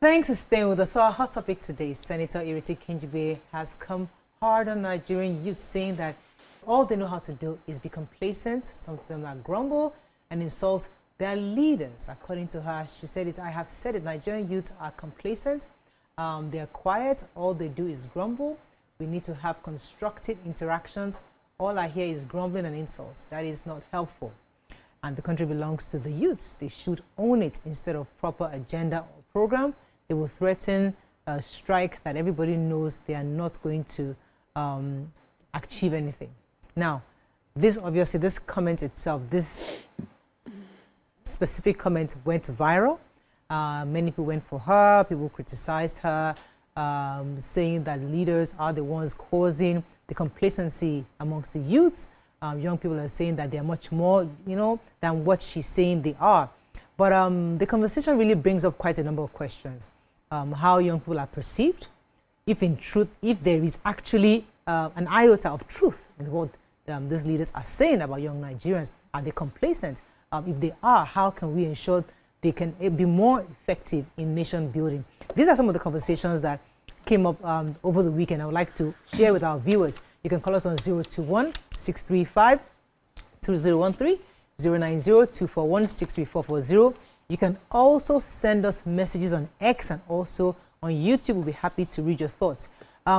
Thanks for staying with us. So our hot topic today, Senator Ireti Kingibe has come hard on Nigerian youth, saying that all they know how to do is be complacent. Some of them like grumble and insult their leaders. According to her, she said it, I have said it, Nigerian youth are complacent. They are quiet. All they do is grumble. We need to have constructive interactions. All I hear is grumbling and insults. That is not helpful. And the country belongs to the youths. They should own it instead of proper agenda or program. They will threaten a strike that everybody knows they are not going to achieve anything. Now, this comment itself, this specific comment went viral. Many people went for her, people criticized her, saying that leaders are the ones causing the complacency amongst the youths. Young people are saying that they are much more, than what she's saying they are. But the conversation really brings up quite a number of questions. How young people are perceived, if in truth, if there is actually an iota of truth in what these leaders are saying about young Nigerians. Are they complacent? If they are, how can we ensure they can be more effective in nation building? These are some of the conversations that came up over the weekend. I would like to share with our viewers. You can call us on 021-635-2013, 090-241-63440. You can also send us messages on X and also on YouTube. We'll be happy to read your thoughts.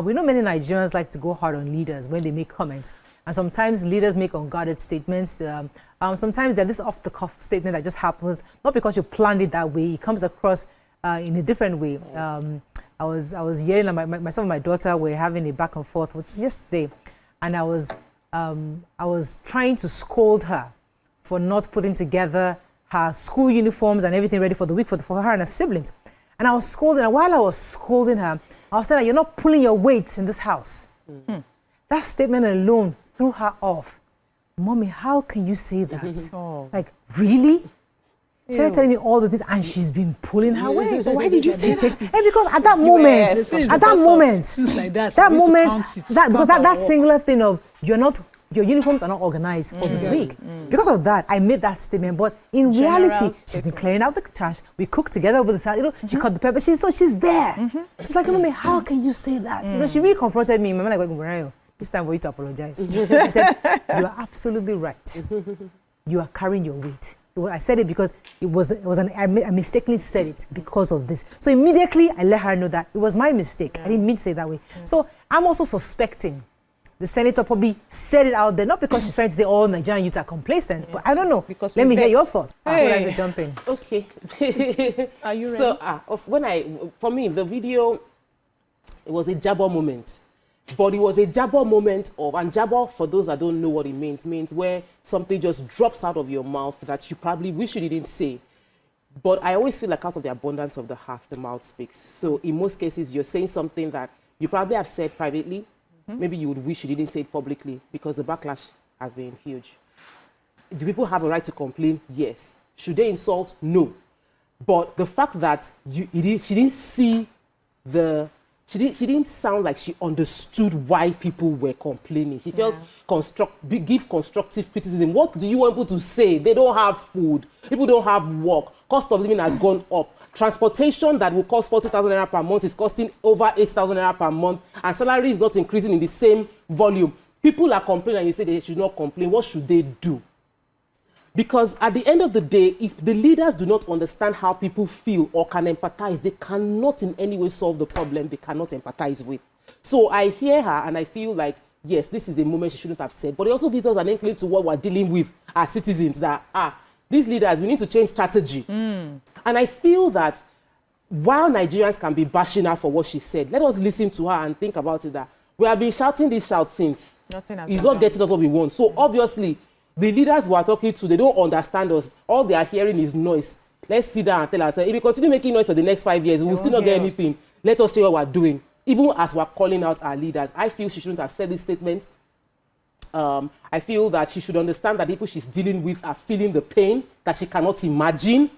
We know many Nigerians like to go hard on leaders when they make comments. And sometimes leaders make unguarded statements. Sometimes there's this off-the-cuff statement that just happens, not because you planned it that way. It comes across in a different way. I was yelling at myself and my daughter were having a back and forth, which is yesterday. And I was trying to scold her for not putting together her school uniforms and everything ready for the week for her and her siblings. And I was scolding her. While I was scolding her, I was saying, you're not pulling your weight in this house. That statement alone threw her off. Mommy, how can you say that? Like, really? She started telling me all the things, and she's been pulling her weight. So why did you say that? And because at that moment, that singular thing of your uniforms are not organized for this week. Because of that, I made that statement. But in reality, she's been clearing out the trash. We cooked together over the side. She cut the pepper. She's there. She's like, Mommy, how can you say that? She really confronted me. Mama, like, it's time for you to apologize. I said, you are absolutely right. You are carrying your weight. I said it because I mistakenly said it because of this. So immediately I let her know that it was my mistake. I didn't mean to say it that way. So I'm also suspecting the senator probably said it out there, not because she's trying to say all Nigerian youths are complacent, but I don't know. Because let me hear your thoughts. I would like to jump in. Okay. Are you ready? So for me, the video, it was a jabber moment. But it was a jabber moment and jabber, for those that don't know what it means where something just drops out of your mouth that you probably wish you didn't say. But I always feel like out of the abundance of the heart, the mouth speaks. So in most cases, you're saying something that you probably have said privately. Maybe you would wish you didn't say it publicly because the backlash has been huge. Do people have a right to complain? Yes. Should they insult? No. But the fact that she didn't see she didn't sound like she understood why people were complaining. She felt give constructive criticism. What do you want people to say? They don't have food. People don't have work. Cost of living has gone up. Transportation that will cost 40,000 naira per month is costing over 8,000 naira per month, and salary is not increasing in the same volume. People are complaining, and you say they should not complain. What should they do? Because at the end of the day, if the leaders do not understand how people feel or can empathize, they cannot in any way solve the problem they cannot empathize with. So I hear her and I feel like, yes, this is a moment she shouldn't have said. But it also gives us an inkling to what we're dealing with as citizens, that, these leaders, we need to change strategy. And I feel that while Nigerians can be bashing her for what she said, let us listen to her and think about it, that we have been shouting this shout since. It's not getting us what we want. So obviously, the leaders we are talking to, they don't understand us. All they are hearing is noise. Let's sit down and tell ourselves, if we continue making noise for the next 5 years, we will still not get anything. Let us show what we're doing. Even as we're calling out our leaders, I feel she shouldn't have said this statement. I feel that she should understand that people she's dealing with are feeling the pain that she cannot imagine.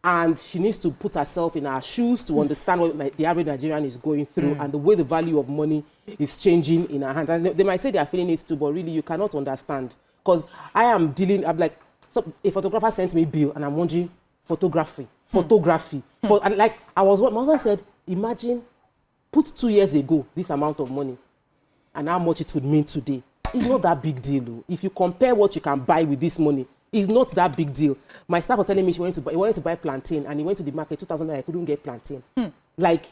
And she needs to put herself in our shoes to understand what the average Nigerian is going through and the way the value of money is changing in her hands. And they might say they are feeling it too, but really you cannot understand. Because I'm like, so a photographer sent me a bill and I'm wondering, photography. And like my mother said, imagine, put 2 years ago this amount of money and how much it would mean today. It's not that big deal. Though. If you compare what you can buy with this money, it's not that big deal. My staff was telling me he wanted to buy plantain, and he went to the market 2,000 and I couldn't get plantain. Like,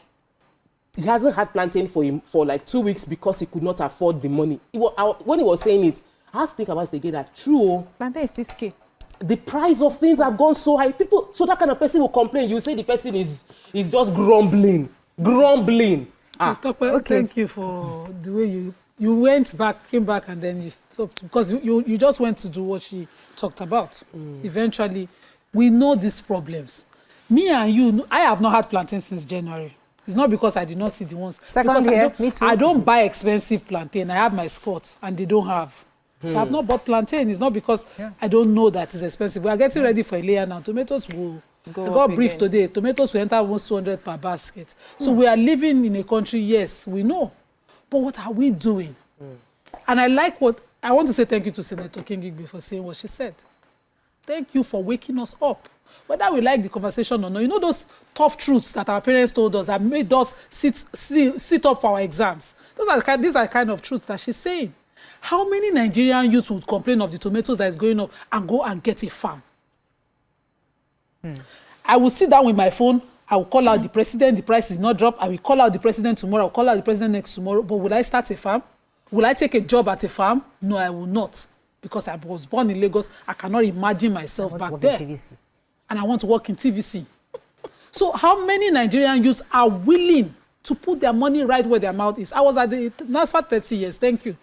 he hasn't had plantain for like 2 weeks because he could not afford the money. When he was saying it, I had to think about it again. That true. Plantain is 6K. The price of things have gone so high. So that kind of person will complain. You say the person is just grumbling. Okay. Thank you for the way you came back, and then you stopped, because you just went to do what she talked about. Eventually, we know these problems. Me and you, I have not had plantain since January. It's not because I did not see the ones. Second year, me too. I don't buy expensive plantain. I have my Scots, and they don't have. So I've not bought plantain. It's not because I don't know that it's expensive. We are getting ready for a layer now. Tomatoes will I got briefed today. Tomatoes will enter almost 200 per basket. So we are living in a country, yes, we know. But what are we doing? And I want to say thank you to Senator Kingibe for saying what she said. Thank you for waking us up. Whether we like the conversation or not, you know those tough truths that our parents told us that made us sit up for our exams. These are kind of truths that she's saying. How many Nigerian youths would complain of the tomatoes that is going up and go and get a farm? I will sit down with my phone. I will call out the president. The price is not dropped. I will call out the president tomorrow. I will call out the president next tomorrow. But will I start a farm? Will I take a job at a farm? No, I will not. Because I was born in Lagos. I cannot imagine myself back there. And I want to work in TVC. So how many Nigerian youths are willing to put their money right where their mouth is? I was at the NASFAT 30 years. Thank you.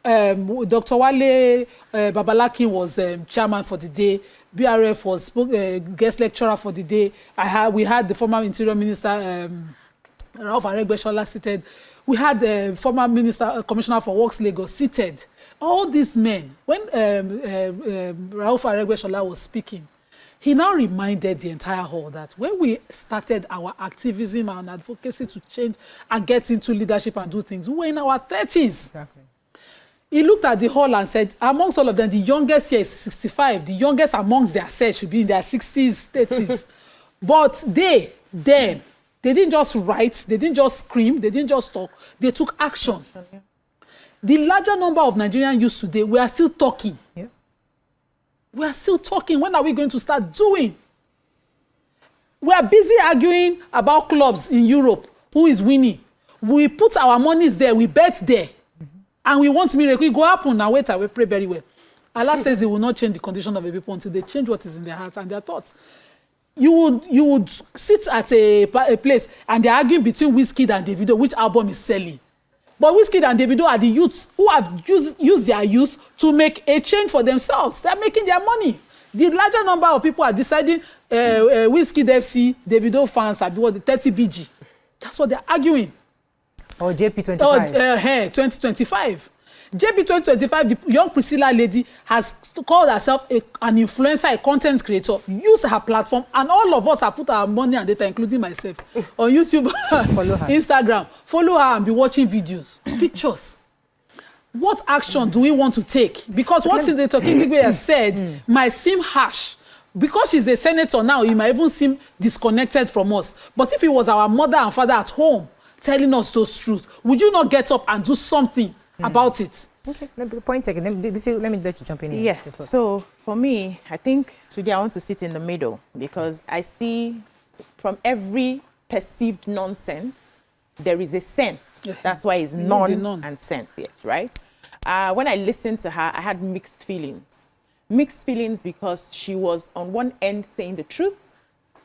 Dr. Wale Babalakin was chairman for the day. BRF was guest lecturer for the day. We had the former Interior Minister, Ralph Aregbesola, seated. We had the former Commissioner for Works Lagos seated. All these men, when Ralph Aregbesola was speaking, he now reminded the entire hall that when we started our activism and advocacy to change and get into leadership and do things, we were in our 30s. Exactly. He looked at the hall and said, amongst all of them, the youngest here is 65. The youngest amongst their set should be in their 60s, 30s. But they didn't just write, they didn't just scream, they didn't just talk, they took action. The larger number of Nigerian youth today, we are still talking. Yeah. We are still talking. When are we going to start doing? We are busy arguing about clubs in Europe. Who is winning? We put our monies there, we bet there. And we want miracle. It go happen now. Wait, we pray very well. Allah says He will not change the condition of a people until they change what is in their hearts and their thoughts. You would sit at a place and they're arguing between Wizkid and Davido which album is selling. But Wizkid and Davido are the youths who have used their youth to make a change for themselves. They're making their money. The larger number of people are deciding Wizkid FC, Davido fans are the 30 BG. That's what they're arguing. Or JP25. 2025. JP2025, the young Priscilla lady, has called herself an influencer, a content creator, used her platform, and all of us have put our money and data, including myself, on YouTube, Instagram. Follow her and be watching videos, pictures. What action do we want to take? Because what Senator Kingibe has said might seem harsh. Because she's a senator now, it might even seem disconnected from us. But if it was our mother and father at home telling us those truths, would you not get up and do something about it? Okay, the point taken. Let me let you jump in here. Yes, so for me, I think today I want to sit in the middle because I see from every perceived nonsense, there is a sense. That's why it's none and sense, yes, right? When I listened to her, I had mixed feelings. Mixed feelings because she was on one end saying the truth,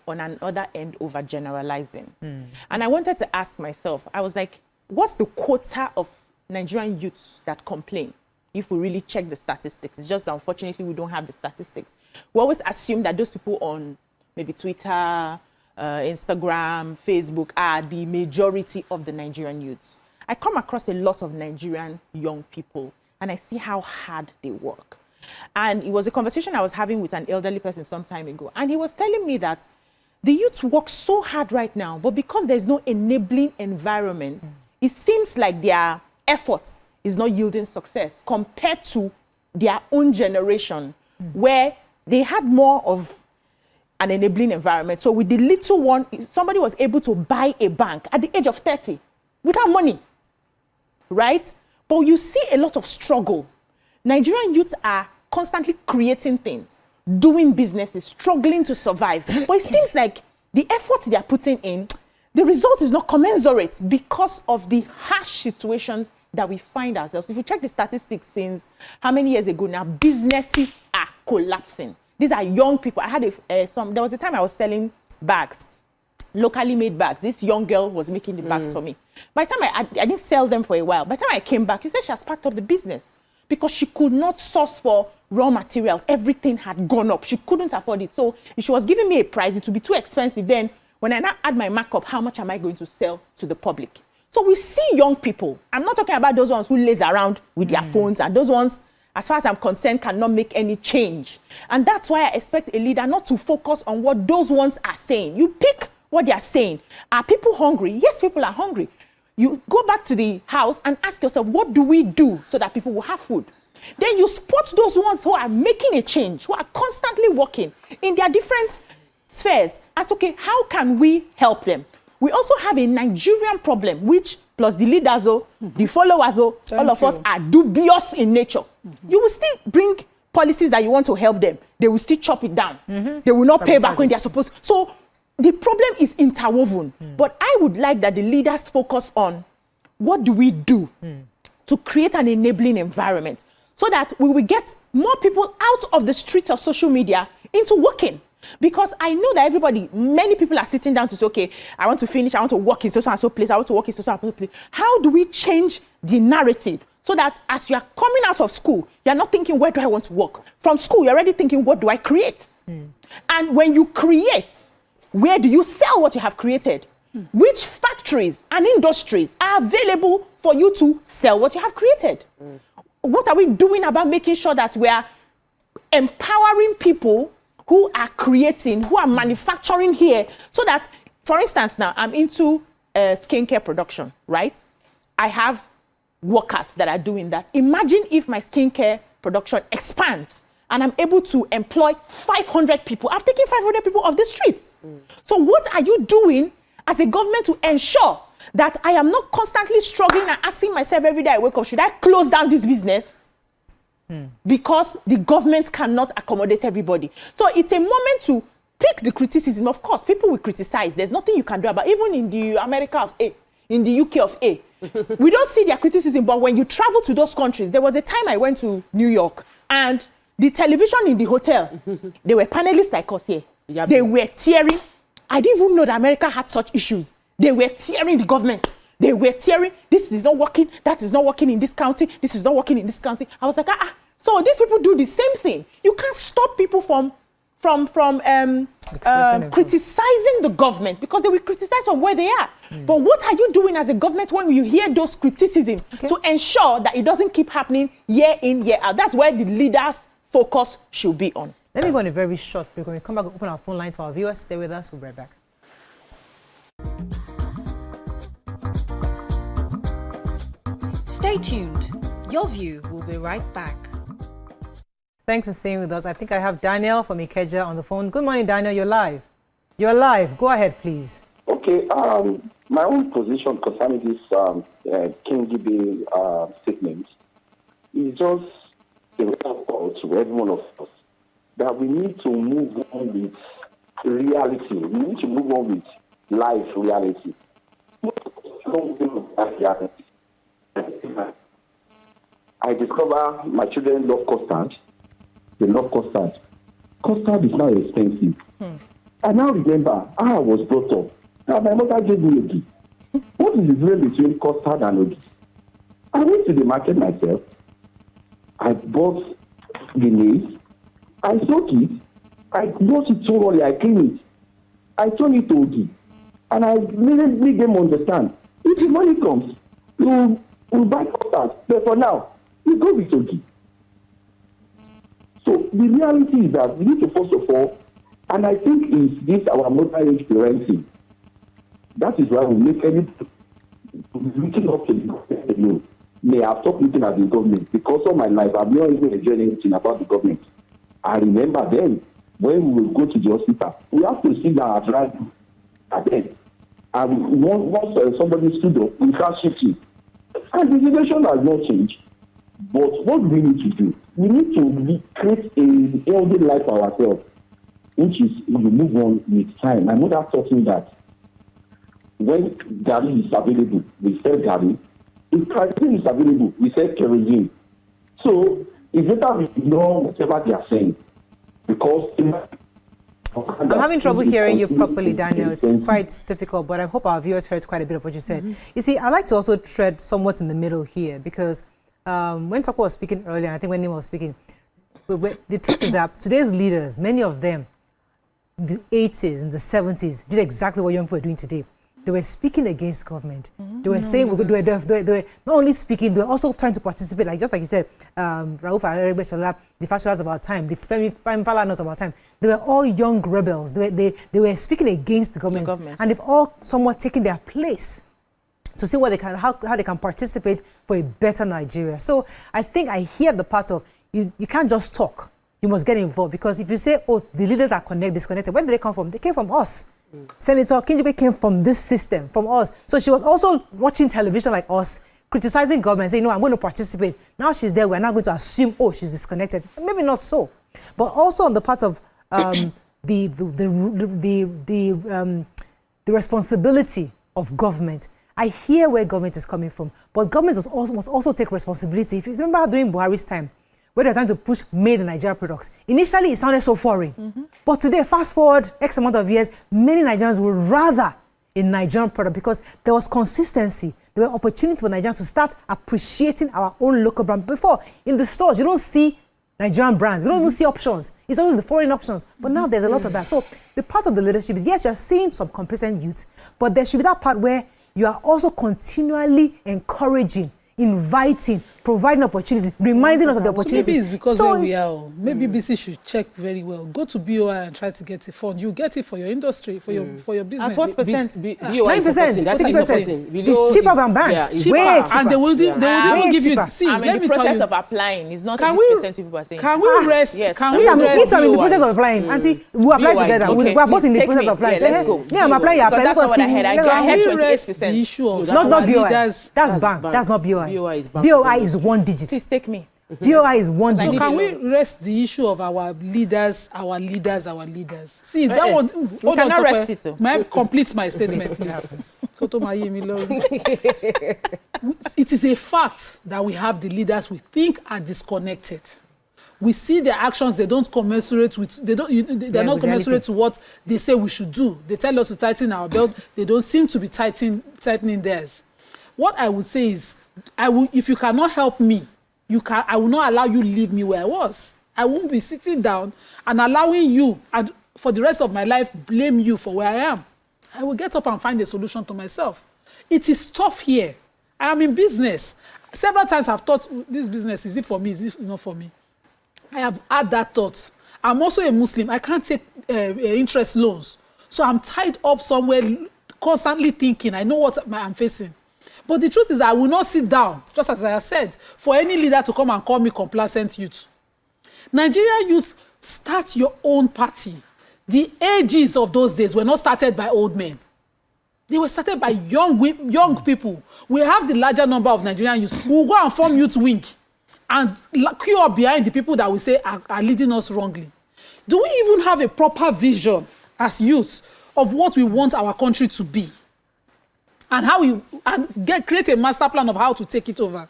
on another end overgeneralizing. And I wanted to ask myself, I was like, what's the quota of Nigerian youths that complain if we really check the statistics? It's just unfortunately we don't have the statistics. We always assume that those people on maybe Twitter, Instagram, Facebook are the majority of the Nigerian youths. I come across a lot of Nigerian young people and I see how hard they work. And it was a conversation I was having with an elderly person some time ago. And he was telling me that the youth work so hard right now, but because there's no enabling environment, it seems like their effort is not yielding success compared to their own generation, where they had more of an enabling environment. So with the little one, somebody was able to buy a bank at the age of 30 without money, right? But you see a lot of struggle. Nigerian youths are constantly creating things, doing businesses, struggling to survive. But it seems like the effort they are putting in, the result is not commensurate because of the harsh situations that we find ourselves. If you check the statistics since how many years ago now, businesses are collapsing. These are young people. I had there was a time I was selling bags, locally made bags. This young girl was making the bags for me. By the time I didn't sell them for a while. By the time I came back, she said she has packed up the business because she could not source for raw materials. Everything had gone up. She couldn't afford it. So if she was giving me a price, it would be too expensive. Then when I now add my markup, how much am I going to sell to the public? So we see young people. I'm not talking about those ones who laze around with their phones, and those ones, as far as I'm concerned, cannot make any change. And that's why I expect a leader not to focus on what those ones are saying. You pick what they are saying. Are people hungry? Yes, people are hungry. You go back to the house and ask yourself, what do we do so that people will have food? Then you spot those ones who are making a change, who are constantly working in their different spheres. As okay, how can we help them? We also have a Nigerian problem, which plus the leaders, the followers, all of us are dubious in nature. You will still bring policies that you want to help them. They will still chop it down. They will not pay back when they are supposed to. So the problem is interwoven. But I would like that the leaders focus on what do we do to create an enabling environment so that we will get more people out of the streets of social media into working. Because I know that many people are sitting down to say, okay, I want to finish, I want to work in so and so place, I want to work in so and so place. How do we change the narrative so that as you are coming out of school, you are not thinking, where do I want to work? From school, you're already thinking, what do I create? And when you create, where do you sell what you have created? Which factories and industries are available for you to sell what you have created? What are we doing about making sure that we are empowering people who are creating, who are manufacturing here, so that, for instance, now I'm into skincare production, right? I have workers that are doing that. Imagine if my skincare production expands and I'm able to employ 500 people. I've taken 500 people off the streets. So what are you doing as a government to ensure that I am not constantly struggling and asking myself every day I wake up, should I close down this business? Because the government cannot accommodate everybody. So it's a moment to pick the criticism. Of course, people will criticize. There's nothing you can do about it. Even in the America of A, in the UK of A, we don't see their criticism. But when you travel to those countries, there was a time I went to New York and the television in the hotel, they were panelists like us here. Yep. They were tearing. I didn't even know that America had such issues. They were tearing the government. They were tearing, this is not working, that is not working in this county, this is not working in this county. I was like, so these people do the same thing. You can't stop people from criticizing the government because they will criticize from where they are. But what are you doing as a government when you hear those criticisms to ensure that it doesn't keep happening year in, year out? That's where the leaders' focus should be on. Let me go on a very short break. When we come back, open our phone lines for our viewers. Stay with us. We'll be right back. Stay tuned. Your View will be right back. Thanks for staying with us. I think I have Daniel from Ikeja on the phone. Good morning, Daniel. You're live. You're live. Go ahead, please. Okay. My own position concerning this Kingibe statement is just a wake-up call to every one of us that we need to move on with reality. We need to move on with life reality. I discover my children love custard. They love custard. Custard is now expensive. I now remember how I was brought up. Now my mother gave me ogi. What is the difference between custard and ogi? I went to the market myself. I bought the maize. I soak it. I wash it thoroughly. I clean it. I turn it to ogi. And I make them understand. If the money comes, we'll buy custard. But for now, we go with ogi. So the reality is that we need to first of all, and I think is this our modern age parenting. That is why we make any looking up to the government. May have stopped looking at the government because all my life I've not even enjoyed anything about the government. I remember then when we will go to the hospital, we have to sit down at right at bed. And once somebody stood up, we can't shift it. And the situation has not changed. But what do we need to do? We need to create a healthy life for ourselves, which is we move on with time. My mother taught me that when Gary is available, we sell Gary. If kerosene is available, we sell kerosene. So it's better we ignore whatever they are saying. Because I'm having trouble hearing you properly, Daniel. It's quite difficult, but I hope our viewers heard quite a bit of what you said. You see, I like to also tread somewhat in the middle here because when Toko was speaking earlier, and I think when Nima was speaking, the truth is that today's leaders, many of them, in the 80s and the 70s, did exactly what young people are doing today. They were speaking against government. They were saying, they were not only speaking, they were also trying to participate, like just like you said, Rauf Aregbesola, the Fasholas of our time, the Femi Falanas of our time. They were all young rebels. They were speaking against the government. And they've all somewhat taken their place to see what they can, how they can participate for a better Nigeria. So I think I hear the part of, you can't just talk. You must get involved, because if you say, oh, the leaders are disconnected, where did they come from? They came from us. Senator Kinjub came from this system, from us. So she was also watching television like us, criticizing government, saying, no, I'm going to participate. Now she's there, we're not going to assume, oh, she's disconnected. Maybe not so. But also on the part of the responsibility of government. I hear where government is coming from, but government must also take responsibility. If you remember during Buhari's time, where they're trying to push made in Nigeria products. Initially, it sounded so foreign. But today, fast forward X amount of years, many Nigerians would rather a Nigerian product because there was consistency. There were opportunities for Nigerians to start appreciating our own local brand. Before, in the stores, you don't see Nigerian brands. We don't even see options. It's always the foreign options. But now there's a lot of that. So the part of the leadership is, yes, you're seeing some complacent youths, but there should be that part where you are also continually encouraging, inviting, providing opportunities, reminding us of the opportunities. So maybe it's because where we are. Maybe BC should check very well. Go to BOI and try to get a fund. You get it for your industry, for your business. At what percent? 9%, 6%. It's cheaper than banks. Yeah, way cheaper. And they will even give you. See, I'm in the process of applying. It's not 6% people are saying. Can we rest? Yes. Can we rest? I'm in the process of applying. Auntie, we'll apply together. Okay. We are both in the process of applying. Let's go. Yeah, I'm applying. That's not what I had. I had 28%. The issue of not BOI. leaders. That's bank. That's not BOI. BOI is bank. BOI is one digit. Please take me. BOI is one So digit. can we rest the issue of our leaders? See, that one. We cannot rest it too. May I complete my statement, please? It is a fact that we have the leaders we think are disconnected. We see their actions; they don't commensurate with. They're not commensurate to what they say we should do. They tell us to tighten our belt. They don't seem to be tightening theirs. What I would say is, if you cannot help me, I will not allow you to leave me where I was. I won't be sitting down and allowing you, and for the rest of my life, blame you for where I am. I will get up and find a solution to myself. It is tough here. I am in business. Several times I've thought, this business, is it for me? Is it not for me? I have had that thought. I'm also a Muslim. I can't take interest loans. So I'm tied up somewhere, constantly thinking. I know what I'm facing. But the truth is, I will not sit down, just as I have said, for any leader to come and call me complacent youth. Nigerian youth, start your own party. The AGs of those days were not started by old men. They were started by young people. We have the larger number of Nigerian youth. We will go and form youth wing and queue up behind the people that we say are leading us wrongly. Do we even have a proper vision as youths of what we want our country to be? And create a master plan of how to take it over?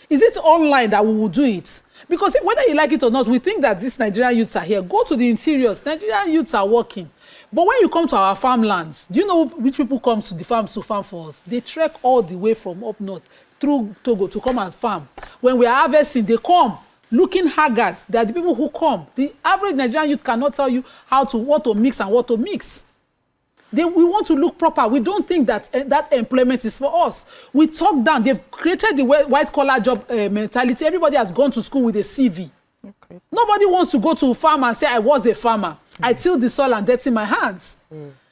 Is it online that we will do it? Because whether you like it or not, we think that these Nigerian youths are here. Go to the interiors. Nigerian youths are working. But when you come to our farmlands, do you know which people come to the farms to farm for us? They trek all the way from up north through Togo to come and farm. When we are harvesting, they come looking haggard. They are the people who come. The average Nigerian youth cannot tell you what to mix and what to mix. We want to look proper. We don't think that that employment is for us. We talk down. They've created the white-collar job mentality. Everybody has gone to school with a CV. Okay. Nobody wants to go to a farm and say, I was a farmer. I tilled the soil and dirty my hands.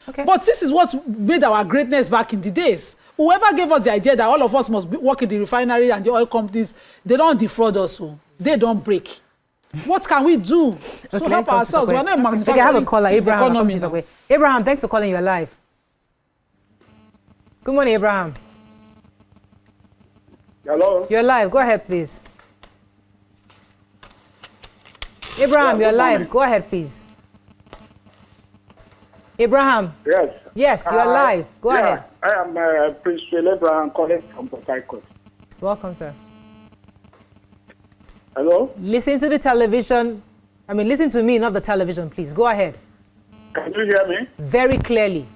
Okay. But this is what made our greatness back in the days. Whoever gave us the idea that all of us must work in the refinery and the oil companies, they don't defraud us. They don't break. What can we do to help ourselves? We are not manufacturing. Okay, I have a caller, Abraham. economy now. Abraham, thanks for calling. You're live. Good morning, Abraham. Hello? You're live. Go ahead, please. Abraham, Yeah, you're good live. morning. Go ahead, please. Abraham. Yes. Yes, you're live. Go ahead. I am Prince Abraham calling from Port Harcourt. Welcome, sir. Hello? Listen to the television. Listen to me, not the television, please. Go ahead. Can you hear me? Very clearly.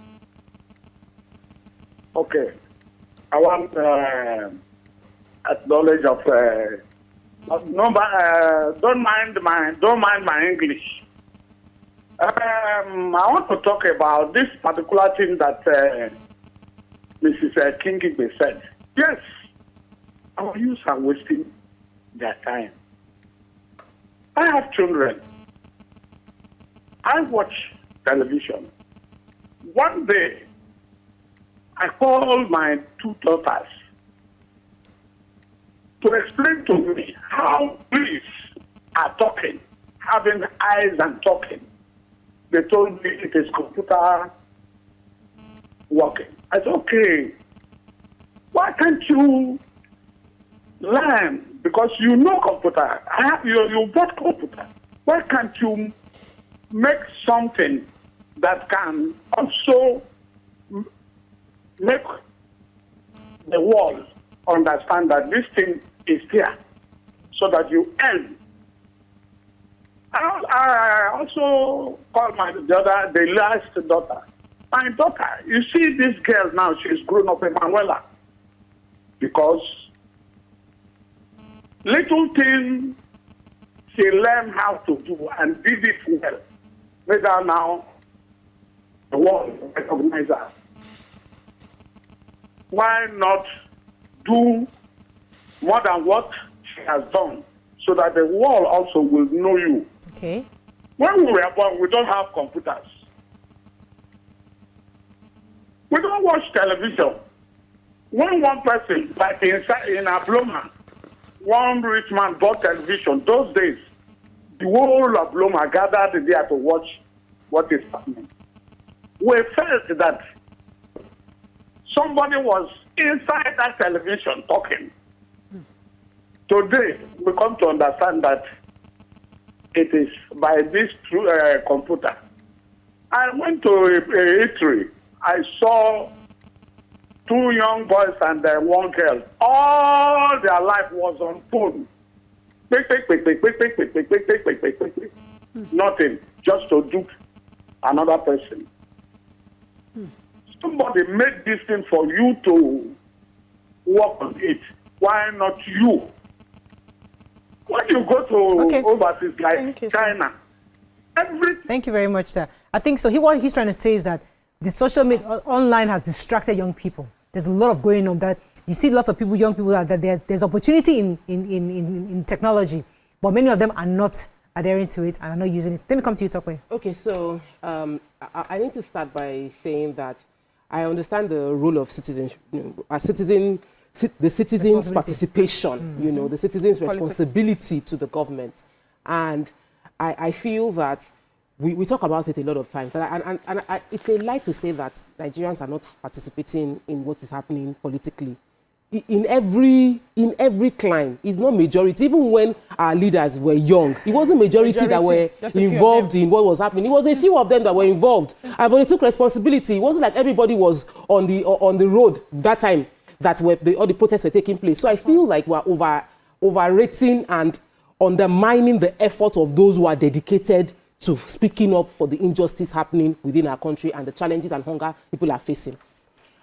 Okay. I want acknowledge of don't mind my English. I want to talk about this particular thing that Mrs. Kingibe said. Yes, our youth are wasting their time. I have children. I watch television. One day, I called my two daughters to explain to me how bees are talking, having eyes and talking. They told me it is computer working. I said, okay, why can't you learn? Because you know computer. You bought computer. Why can't you make something that can also make the world understand that this thing is there so that you earn? I also called the last daughter. My daughter, you see this girl now, she's grown up in Manuela. Because little thing she learned how to do and did it well. Later now, the world recognizes her. Why not do more than what she has done so that the world also will know you? Okay. When we were born, we don't have computers. We don't watch television. When one person, like in Abloma, one rich man bought television, those days, the whole of Abloma gathered there to watch what is happening. We felt that somebody was inside that television talking. Today, we come to understand that it is by this computer. I went to a eatery. I saw two young boys and one girl. All their life was on phone. Nothing, just to dupe another person. Somebody made this thing for you to work on it. Why not you? When you go to overseas like China, everything. Thank you very much, sir. I think so. What he's trying to say is that the social media online has distracted young people. There's a lot of going on that you see lots of people, young people, that there's opportunity in technology, but many of them are not adhering to it and are not using it. Let me come to you, Tokwe. Okay, so I need to start by saying that I understand the role of citizens, the citizens' participation, the citizens' responsibility to the government. And I feel that we talk about it a lot of times. And it's a lie to say that Nigerians are not participating in what is happening politically. In every climb, it's not majority. Even when our leaders were young, it wasn't majority that were involved in what was happening. It was a few of them that were involved. And when they took responsibility, it wasn't like everybody was on the road that time that all the protests were taking place. So I feel like we're overrating and undermining the effort of those who are dedicated to speaking up for the injustice happening within our country and the challenges and hunger people are facing.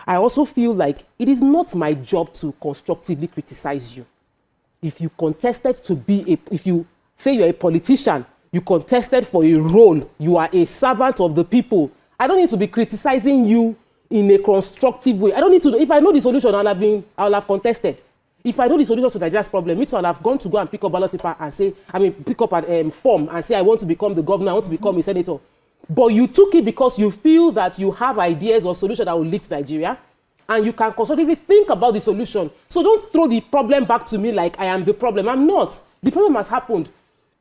I also feel like it is not my job to constructively criticize you. If you contested if you say you're a politician, you contested for a role, you are a servant of the people, I don't need to be criticizing you in a constructive way. I don't need to. If I know the solution, I'll have contested. If I know the solution to Nigeria's problem, I'll have gone to go and pick up ballot paper and pick up a form and say I want to become the governor, I want to become a senator. But you took it because you feel that you have ideas or solutions that will lift Nigeria, and you can constructively think about the solution. So don't throw the problem back to me like I am the problem. I'm not. The problem has happened.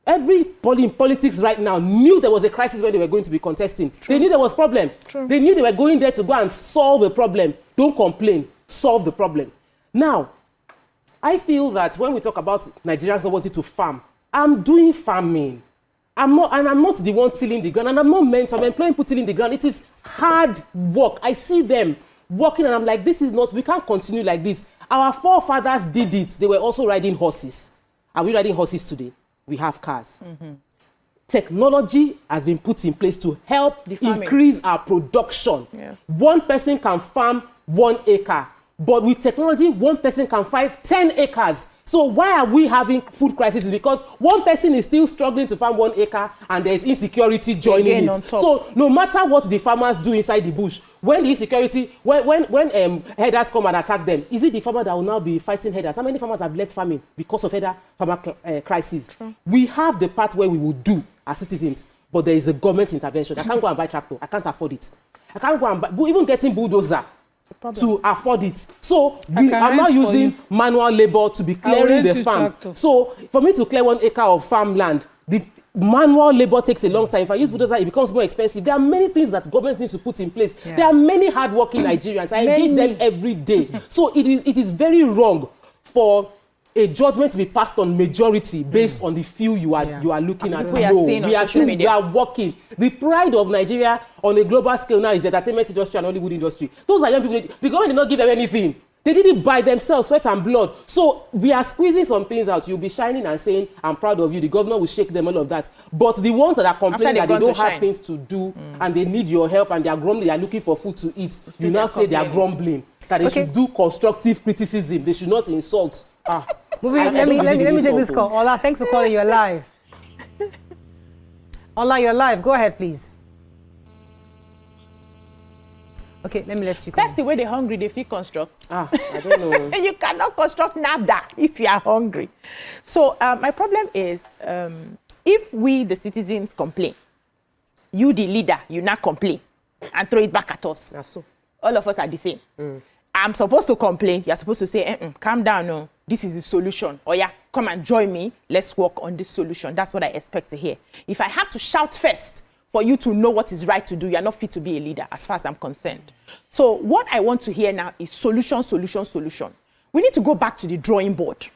Everybody in politics right now knew there was a crisis where they were going to be contesting. True. They knew there was a problem. True. They knew they were going there to go and solve a problem. Don't complain. Solve the problem. Now, I feel that when we talk about Nigerians not wanting to farm, I'm doing farming. I'm not the one tilling the ground, and I'm not meant to. I'm employing people tilling the ground. It is hard work. I see them working, and I'm like, this is not, we can't continue like this. Our forefathers did it. They were also riding horses. Are we riding horses today? We have cars. Mm-hmm. Technology has been put in place to help increase our production. Yeah. One person can farm 1 acre, but with technology, one person can farm 10 acres. So why are we having food crisis? Because one person is still struggling to farm 1 acre and there is insecurity joining it. So no matter what the farmers do inside the bush, when the insecurity, when herders come and attack them, is it the farmer that will now be fighting herders? How many farmers have left farming because of farmer crisis? We have the part where we will do as citizens, but there is a government intervention. I can't go and buy tractor. I can't afford it. I can't go and buy, even getting bulldozer to afford it. So we are now using manual labor to be clearing the farm. So for me to clear 1 acre of farmland, the manual labor takes a long time. If I use bulldozer, it becomes more expensive. There are many things that government needs to put in place. Yeah. There are many hardworking Nigerians. I engage them every day. So it is very wrong for a judgment to be passed on majority based on the few you are looking at. We are working. The pride of Nigeria on a global scale now is the entertainment industry and Hollywood industry. Those are young people. The government did not give them anything. They did it by themselves, sweat and blood. So we are squeezing some things out. You'll be shining and saying, I'm proud of you. The governor will shake them, all of that. But the ones that are complaining that they don't have things to do and they need your help and they are grumbling, they are looking for food to eat, you now say they are grumbling. That they should do constructive criticism. They should not insult. Let me take this call. Ola, thanks for calling. You're live. Ola, you're live. Go ahead, please. Okay, let me let you come. That's the way they're hungry, they feel construct. I don't know. You cannot construct nada if you are hungry. So my problem is, if we, the citizens, complain, you, the leader, you not complain and throw it back at us. That's so. All of us are the same. I'm supposed to complain. You're supposed to say, calm down, no. This is the solution. Or yeah, come and join me. Let's work on this solution. That's what I expect to hear. If I have to shout first for you to know what is right to do, you're not fit to be a leader as far as I'm concerned. So what I want to hear now is solution, solution, solution. We need to go back to the drawing board,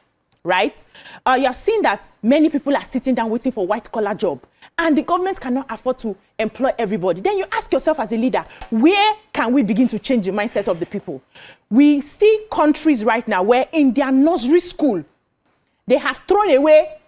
right? You have seen that many people are sitting down waiting for white-collar job, and the government cannot afford to employ everybody. Then you ask yourself as a leader, where can we begin to change the mindset of the people? We see countries right now where in their nursery school, they have thrown away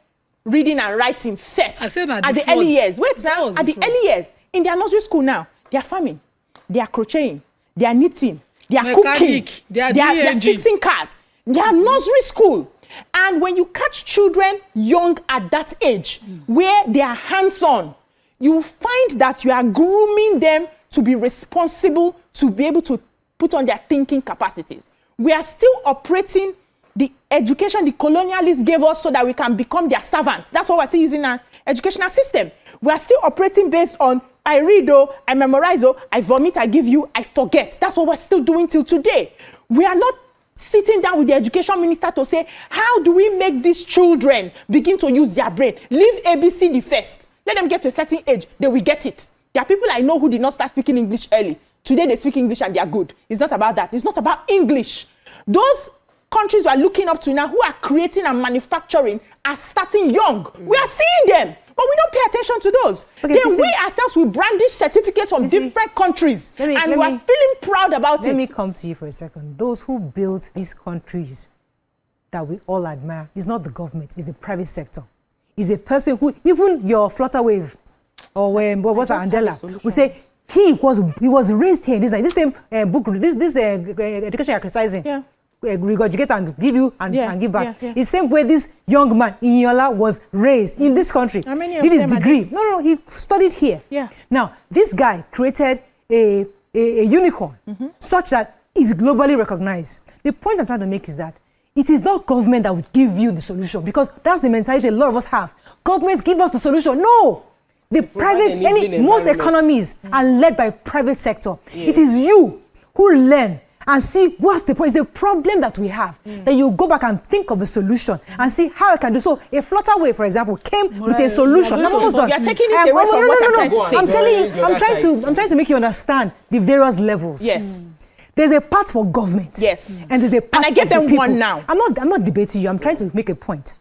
reading and writing first. I said that at the early years. Wait, now, at the early years, in their nursery school now, they are farming, they are crocheting, they are knitting, they are cooking, they are fixing cars. They are nursery school. And when you catch children young at that age, where they are hands-on, you find that you are grooming them to be responsible, to be able to put on their thinking capacities. We are still operating the education the colonialists gave us so that we can become their servants. That's what we're still using our educational system. We are still operating based on, I read, I memorize, I vomit, I give you, I forget. That's what we're still doing till today. We are not sitting down with the education minister to say, how do we make these children begin to use their brain? Leave ABCD first. Let them get to a certain age, they will get it. There are people I know who did not start speaking English early. Today they speak English and they are good. It's not about that. It's not about English. Those countries we are looking up to now who are creating and manufacturing are starting young. We are seeing them, but we don't pay attention to those. Okay, then we ourselves will brandish certificates from different countries and we are feeling proud about it. Let me come to you for a second. Those who built these countries that we all admire is not the government, it's the private sector. It's a person who, even your Flutterwave or what's Andela, will say he was raised here. This same book, this education you're criticizing. Yeah. Regurgitate and give you and give back. The same way this young man Inyola was raised in this country. How many did his degree? No, he studied here. Yeah. Now this guy created a unicorn such that is globally recognized. The point I'm trying to make is that it is not government that would give you the solution, because that's the mentality a lot of us have. Government give us the solution. No. The most economies are led by private sector. Yes. It is you who learn and see what's the point. It's a problem that we have. Then you go back and think of a solution and see how I can do. So a Flutterway, for example, came with a solution. You're taking it away from what I'm trying to say. I'm telling you, I'm trying to make you understand the various levels. Yes. There's a part for government. Yes. And there's a part and I get for them the people. one now. I'm not debating you. I'm trying to make a point.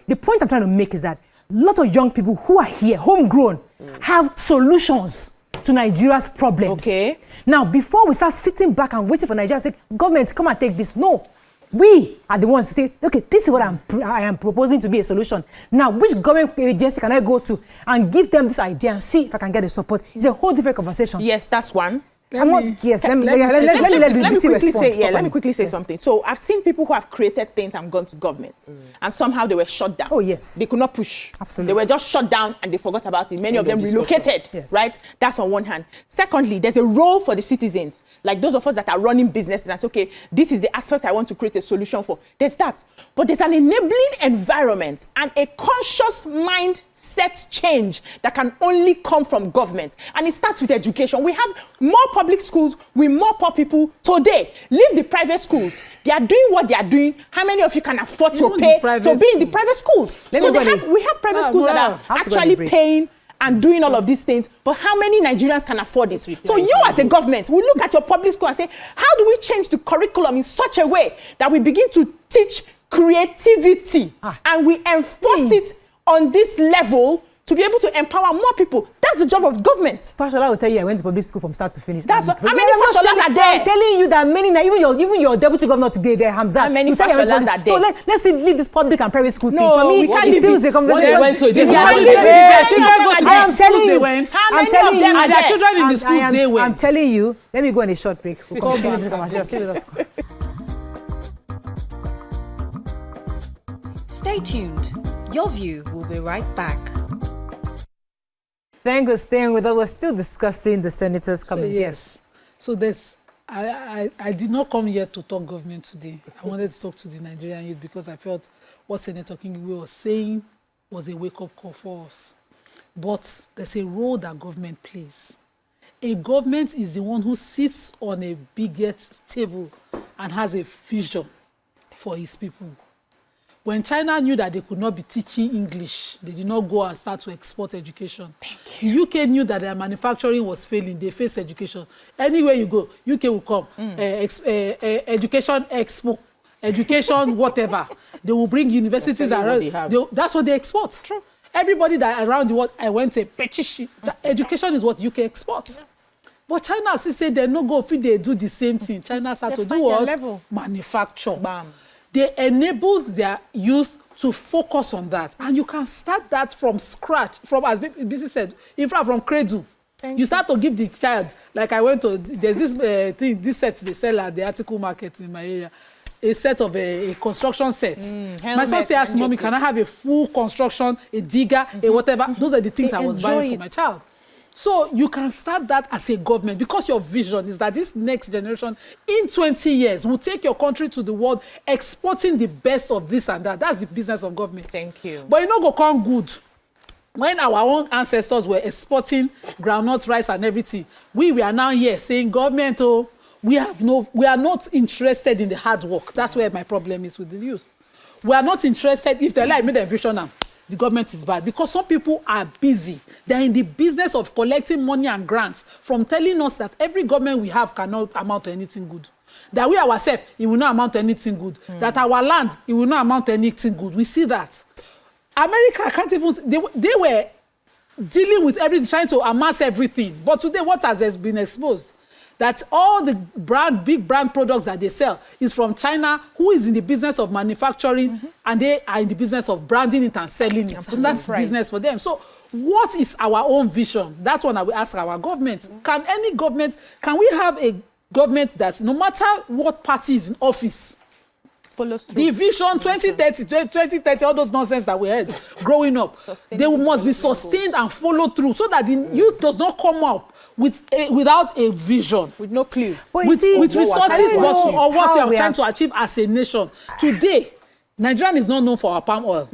The point I'm trying to make is that a lot of young people who are here, homegrown, have solutions to Nigeria's problems. Okay. Now, before we start sitting back and waiting for Nigeria to say, government, come and take this. No. We are the ones to say, okay, this is what I am proposing to be a solution. Now, which government agency can I go to and give them this idea and see if I can get the support? It's a whole different conversation. Yes, that's one. Let me quickly say something. So I've seen people who have created things and gone to government, and somehow they were shut down. Oh yes, they could not push. Absolutely, they were just shut down and they forgot about it. Many of them relocated. Yes. Right. That's on one hand. Secondly, there's a role for the citizens, like those of us that are running businesses and say, okay, this is the aspect I want to create a solution for. There's that, but there's an enabling environment and a conscious mindset change that can only come from government, and it starts with education. We have more public schools with more poor people today. Leave the private schools. They are doing what they are doing. How many of you can afford to pay to be in the private schools? So we have private schools that are actually paying and doing all of these things, but how many Nigerians can afford it? So you as a government will look at your public school and say, how do we change the curriculum in such a way that we begin to teach creativity and we enforce it on this level to be able to empower more people? That's the job of government. Fashola will tell you I went to public school from start to finish. That's what, how many Fasholas are there? I'm telling you that many, even your deputy governor today, there, Hamza. How many Fasholas are there? So let's leave this public and private school thing. For me, we can't leave still a conversation. I'm telling you. How many of them are there? Children in the schools they went. I'm telling you. Let me go on a short break. We'll Come continue the conversation. Stay with us. Stay tuned. Your View will be right back. Thank you for staying with us. We're still discussing the senators' comments. So, yes. So there's, I did not come here to talk government today. I wanted to talk to the Nigerian youth because I felt what Senator Kingibe was saying was a wake-up call for us. But there's a role that government plays. A government is the one who sits on a biggest table and has a vision for his people. When China knew that they could not be teaching English, they did not go and start to export education. The UK knew that their manufacturing was failing. They faced education. Anywhere you go, UK will come. Education expo, education whatever. They will bring universities around. That's what they export. True. Everybody that around the world, I went to education is what UK exports. Yes. But China still say they no go fit they do the same thing. China start to do what? Manufacture. Bam. They enabled their youth to focus on that. And you can start that from scratch, from, as BC said, in fact, from cradle. You start to give the child, like I went to, there's this thing, this set they sell at the article market in my area, a set of a construction set. My son asked mommy, can I have a full construction, a digger, a whatever? Those are the things I was buying for my child. So you can start that as a government because your vision is that this next generation in 20 years will take your country to the world exporting the best of this and that. That's the business of government. Thank you. But you know, go come good. When our own ancestors were exporting groundnut rice and everything, we are now here saying, government, oh, we are not interested in the hard work. That's where my problem is with the youth. We are not interested, if they like me, the vision now. The government is bad because some people are busy. They're in the business of collecting money and grants from telling us that every government we have cannot amount to anything good. That we ourselves, it will not amount to anything good. That our land, it will not amount to anything good. We see that. America can't even, they were dealing with everything, trying to amass everything. But today, what has been exposed? That all the big brand products that they sell is from China, who is in the business of manufacturing, and they are in the business of branding it and selling it. And that's business for them. So what is our own vision? That's one I will ask our government. Can we have a government that no matter what party is in office, follows through. The vision 2030, all those nonsense that we heard growing up, they must be sustained and follow through so that the youth does not come up without a vision, with no clue, with resources, what we are trying to achieve as a nation. Today, Nigerian is not known for our palm oil.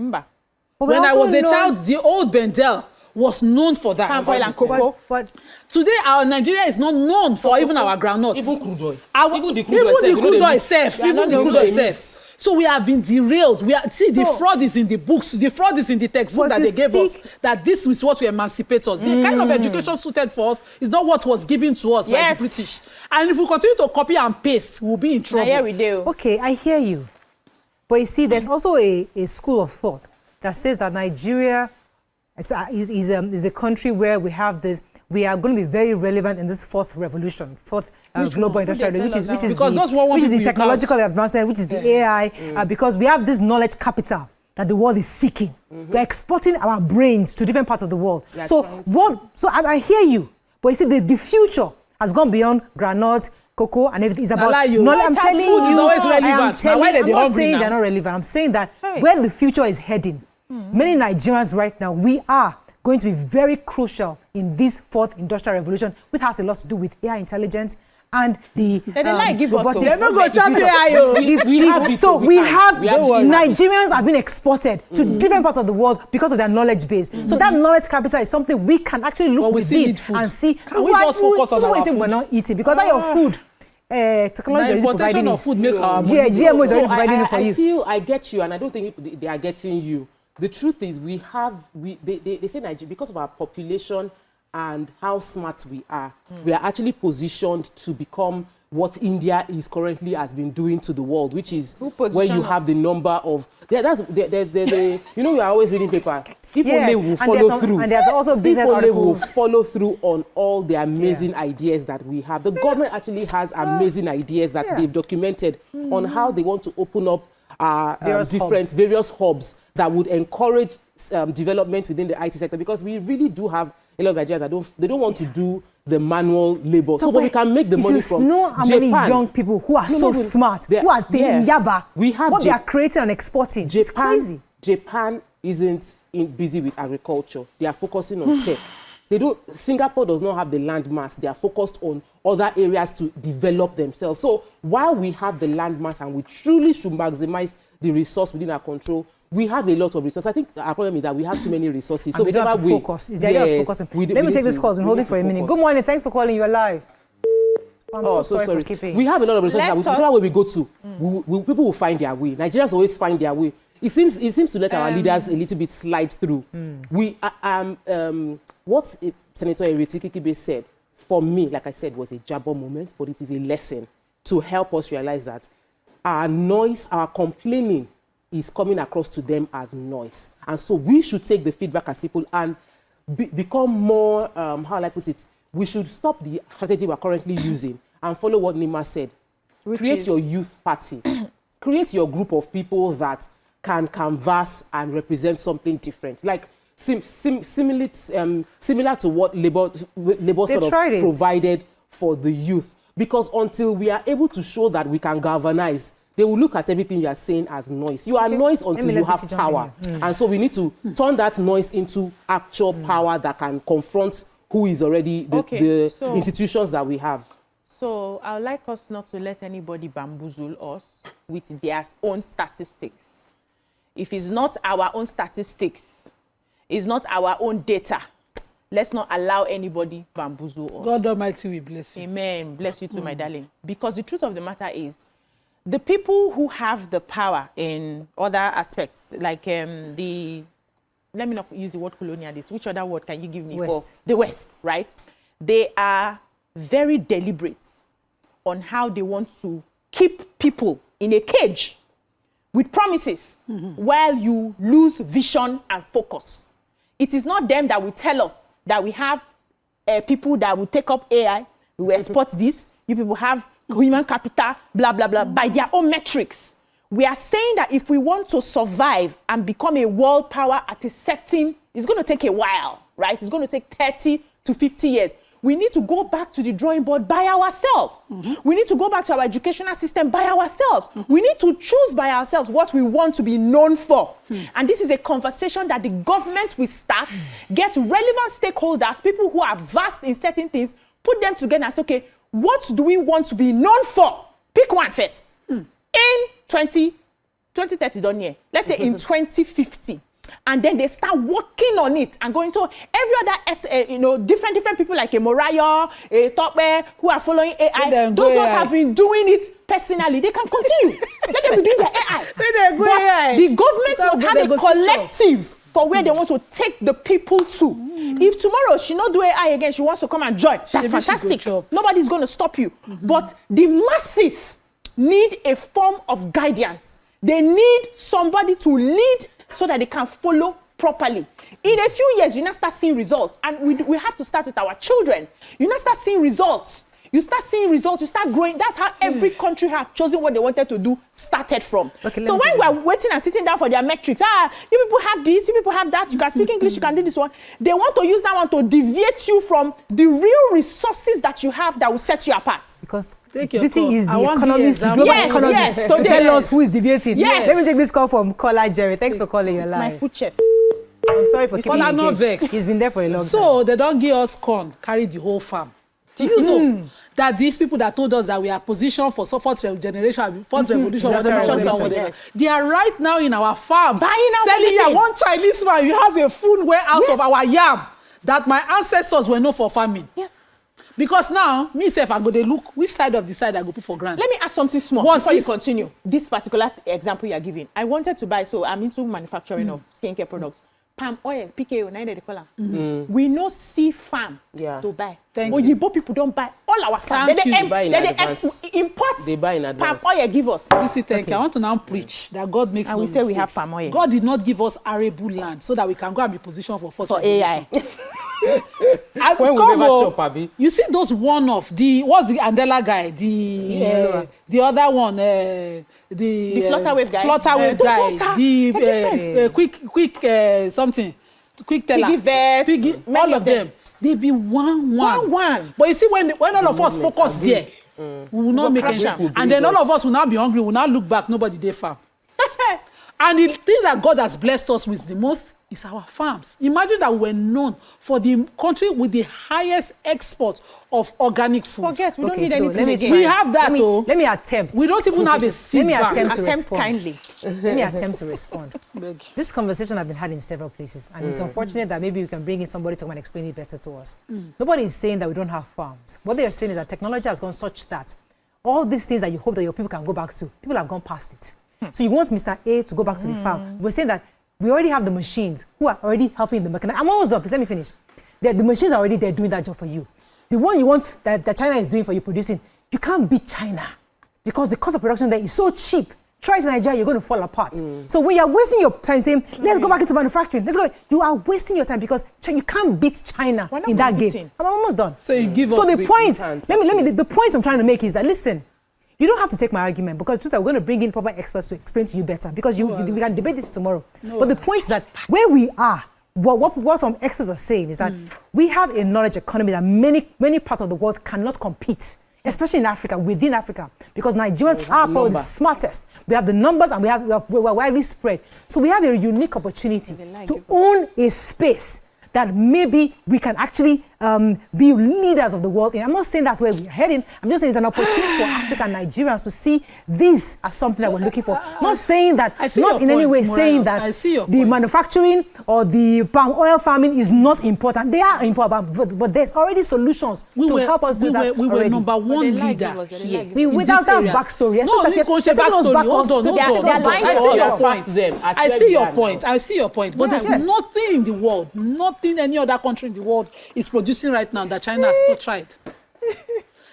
When I was a child, the old Bendel was known for that. Palm oil and cocoa. But Today, our Nigeria is not known for even our groundnuts. Even crude oil. Even the crude oil itself. So we have been derailed. The fraud is in the books. The fraud is in the textbook that they gave us. That this is what will emancipate us. The kind of education suited for us is not what was given to us by the British. And if we continue to copy and paste, we'll be in trouble. Yeah, we do. Okay, I hear you. But you see, there's also a school of thought that says that Nigeria is a country where we have this. We are going to be very relevant in this fourth revolution, global industrial revolution, which is the technological advancement, which is the AI, because we have this knowledge capital that the world is seeking. We're exporting our brains to different parts of the world. I hear you, but you see, the future has gone beyond granite, cocoa, and everything. It's about knowledge. I'm telling you, food is always relevant. I'm not saying they're not relevant. I'm saying that where the future is heading, many Nigerians right now, we are going to be very crucial in this fourth industrial revolution, which has a lot to do with AI intelligence and the robotics. Nigerians have been exported to different parts of the world because of their knowledge base. So that knowledge capital is something we can actually look within and see. Can we just focus on our food? We're not eating because that your food. Technology is providing of food make our GMO is already providing it for you. I get you, and I don't think they are getting you. The truth is, they say Nigeria, because of our population and how smart we are actually positioned to become what India is currently has been doing to the world, which is where you have the number of we are always reading paper. If only will follow through. And there's also business articles. Will follow through on all the amazing ideas that we have. The government actually has amazing ideas that they've documented on how they want to open up various hubs that would encourage development within the IT sector, because we really do have a lot of Nigerians that don't want to do the manual labor. So we can make the money from Japan. You know how many young people who are so smart, who are taking Yaba, what they are creating and exporting. It's crazy. Japan isn't busy with agriculture. They are focusing on tech. Singapore does not have the land mass. They are focused on other areas to develop themselves. So while we have the land mass and we truly should maximize the resource within our control, we have a lot of resources. I think our problem is that we have too many resources. So we don't have to focus. It's the idea of focusing. Let me take this call and hold it for a minute. Good morning. Thanks for calling. You're live. I'm so sorry. We have a lot of resources. Whichever way we go to, people will find their way. Nigerians always find their way. It seems to let our leaders a little bit slide through. What Senator Ireti Kingibe said, for me, like I said, was a jabber moment, but it is a lesson to help us realize that our noise, our complaining, is coming across to them as noise. And so we should take the feedback as people and become more, how will I put it, we should stop the strategy we're currently using and follow what Nima said. Create your youth party. Create your group of people that can canvass and represent something different. Like similar to what Labour sort of provided for the youth. Because until we are able to show that we can galvanize, they will look at everything you are saying as noise. You are noise until you have power. And so we need to turn that noise into actual power that can confront who is already the institutions that we have. So I would like us not to let anybody bamboozle us with their own statistics. If it's not our own statistics, it's not our own data, let's not allow anybody bamboozle us. God Almighty will bless you. Amen. Bless you too, my darling. Because the truth of the matter is, the people who have the power in other aspects, like let me not use the word colonialist. Which other word can you give me for the West, right? They are very deliberate on how they want to keep people in a cage with promises while you lose vision and focus. It is not them that will tell us that we have people that will take up AI, we will export this, you people have human capital, blah, blah, blah, by their own metrics. We are saying that if we want to survive and become a world power at a setting, it's going to take a while, right? It's going to take 30 to 50 years. We need to go back to the drawing board by ourselves. We need to go back to our educational system by ourselves. We need to choose by ourselves what we want to be known for. And this is a conversation that the government will start, get relevant stakeholders, people who are vast in certain things, put them together and say, okay, what do we want to be known for? Pick one first. In 2030, don't you? Let's say in 2050. and then they start working on it and going. So every other, different people like a Morayo, a Topper, who are following AI, those ones have been doing it personally. They can continue. Let them be doing their AI. But the government must have a collective for where they want to take the people to. If tomorrow she not do AI again, she wants to come and join, that's fantastic. Nobody's going to stop you. But the masses need a form of guidance. They need somebody to lead so that they can follow properly. In a few years, you now start seeing results. And we have to start with our children. You now start seeing results. You start seeing results, you start growing. That's how every country has chosen what they wanted to do, started from. Okay, so when we're waiting and sitting down for their metrics, you people have this, you people have that, you can speak English, you can do this one. They want to use that one to deviate you from the real resources that you have that will set you apart. Because this is the economist, the global economist. Yes, tell us who is deviating. Yes. Let me take this call from caller Jerry. Thanks for calling your line. My food chest. I'm sorry for keeping you not vex. He's been there for a long time. So they don't give us corn, carry the whole farm. Do you know that these people that told us that we are positioned for fourth generation, fourth revolution, whatever, they are right now in our farms selling one Chinese man who has a full warehouse of our yam that my ancestors were known for farming. Yes. Because now, myself, I go to look which side of the side I go put for granted. Let me ask something small before you continue. This particular example you are giving, I wanted to buy, so I'm into manufacturing of skincare products. Palm oil, PKO, 9 they call them. We no see farm to buy. Oyibo people don't buy all our farm. They buy in advance. Import. They buy in advance. Palm oil give us. Thank you. I want to now preach that God makes no mistakes. And we say we have palm oil. God did not give us arable land so that we can go and be positioned for fourth AI. When we never chop, Abi. You see those what's the Andela guy, the other one, the flutter wave guy, the quick teller, all of them, they be one. But you see, when all of us focus there, we will not make anything, and then all of us will now be hungry. We will now look back. Nobody there farm. And the thing that God has blessed us with the most is our farms. Imagine that we're known for the country with the highest export of organic food. Forget, we don't need anything again. We have that though. Let me attempt. We don't even have a seed bank. Attempt kindly. Let me attempt to respond. This conversation has been had in several places, and it's unfortunate that maybe we can bring in somebody to come and explain it better to us. Nobody is saying that we don't have farms. What they are saying is that technology has gone such that all these things that you hope that your people can go back to, people have gone past it. So you want Mr. A to go back to the farm. We're saying that we already have the machines who are already helping the mechanic. I'm almost done. Please let me finish. The machines are already there doing that job for you. The one you want that China is doing for you producing, you can't beat China because the cost of production there is so cheap. Try it in Nigeria, you're going to fall apart. So when you're wasting your time saying, let's go back into manufacturing, you are wasting your time because you can't beat China in that game. I'm almost done. So you give up. So the point, the point I'm trying to make is that, listen, you don't have to take my argument because we're going to bring in proper experts to explain to you better because we can debate this tomorrow. But the point is that where we are, what some experts are saying is that we have a knowledge economy that many parts of the world cannot compete, especially in Africa, within Africa, because Nigerians are probably the smartest. We have the numbers and we're widely spread. So we have a unique opportunity to own a space that maybe we can actually be leaders of the world. And I'm not saying that's where we're heading. I'm just saying it's an opportunity for African Nigerians to see this as something that we're looking for. Not saying that, not in any way saying that the manufacturing or the palm oil farming is not important. They are important, but there's already solutions to help us do that. We were number one leader here. Without that backstory. No, you can't say backstory. Hold on. I see your point. But there's nothing in the world, nothing any other country in the world is producing right now that China has not tried.